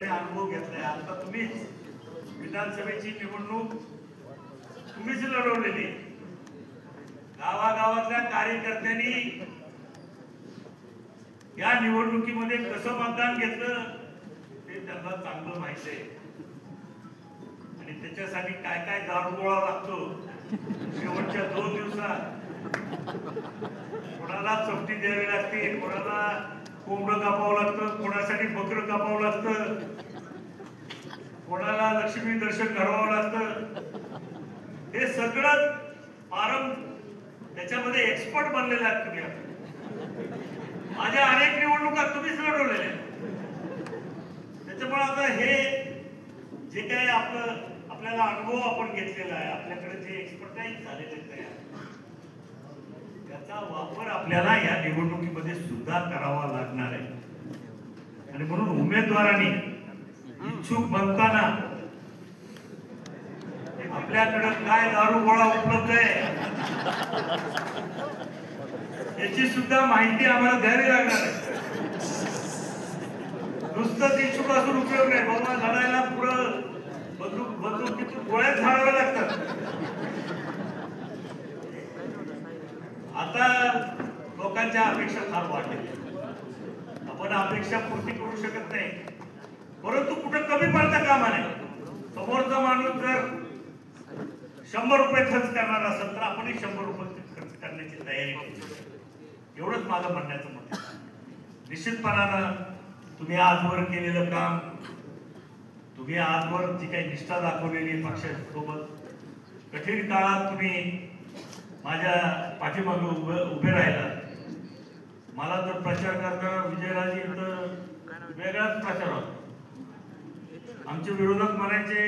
अनुभव घेतलाय. आता तुम्हीच विधानसभेची निवडणूक तुम्हीच लढवलेली. गावागावातल्या कार्यकर्त्यांनी या निवडणुकीमध्ये कसं मतदान घेतलं ते त्यांना चांगलं माहिती आहे. आणि त्याच्यासाठी काय काय दारुगोळा लागतो शेवटच्या 2 दिवसात. कोणाला चपटी द्यावी लागते, कोणाला कोंबडं कापावं लागतं, कोणासाठी बकरं कापावं लागतं, कोणाला लक्ष्मी दर्शन घडवावं लागतं. हे सगळं त्याच्यामध्ये एक्सपर्ट बनलेले आहात तुम्ही. माझ्या अनेक निवडणुका तुम्हीच लढवलेल्या. त्याच्यामुळे आता हे जे काही आपल्याला अनुभव आपण घेतलेला आहे, आपल्याकडे जे एक्सपर्टाईज झालेले तयार, त्याचा वापर आपल्याला या निवडणुकीमध्ये सुद्धा करावा लागणार आहे. आणि म्हणून उमेदवारांनी इच्छुक बनताना आपल्याकडे काय दारुगोळा उपलब्ध आहे याची सुद्धा माहिती आम्हाला द्यावी लागणार आहे. नुसतं इच्छुक असून उपयोग नाही बाबा. लढायला पुढं बंदूकीतून गोळ्या झाडाव्या लागतात. आता लोकांच्या अपेक्षा फार वाढल्या. आपण अपेक्षा पूर्ती करू शकत नाही, परंतु कुठं कमी पडता कामा नये. समोरचा माणूस जर 100 रुपये खर्च करणार असेल तर आपण 100 रुपये खर्च करण्याची तयारी केली. एवढंच माझं म्हणण्याचं मत आहे. निश्चितपणानं तुम्ही आजवर केलेलं काम, तुम्ही आजवर जी काही निष्ठा दाखवलेली पक्षासोबत, कठीण काळात तुम्ही माझ्या पाठीमागे उभे राहिला. मला तर प्रचार करताना विजयराजे तर वेगळाच प्रचार होता. आमचे विरोधक म्हणायचे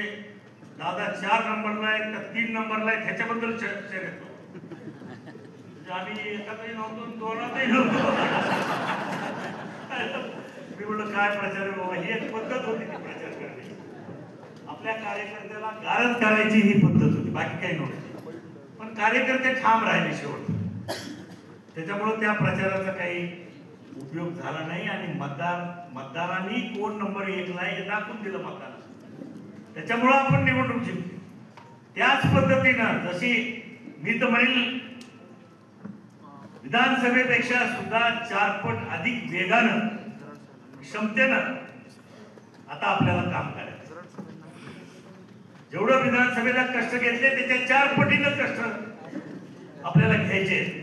दादा 4 नंबरला आहे का 3 नंबरला आहे ह्याच्याबद्दल चर्चा करतो. आम्ही एकातही नव्हतो, दोनातही नव्हतो. मी म्हणलं काय प्रचार आहे बाबा. ही एक पद्धत होती ती प्रचार करण्याची. आपल्या कार्यकर्त्याला गारद करायची ही पद्धत होती, बाकी काही नव्हती. पण कार्यकर्ते ठाम राहिले शेवट. त्याच्यामुळे त्या प्रचाराचा काही उपयोग झाला नाही. आणि मतदारांनी कोण नंबर 1 ला आहे हे दाखवून दिलं मतदारांना. त्याच्यामुळे आपण निवडणूक जिंकली. त्याच पद्धतीनं जशी मी तर म्हणेल विधानसभेपेक्षा सुद्धा 4 पट अधिक वेगानं, क्षमतेनं आता आपल्याला काम करायचं. जेवढं विधानसभेला कष्ट घेतले त्याच्या 4 पटीनं कष्ट आपल्याला घ्यायचे.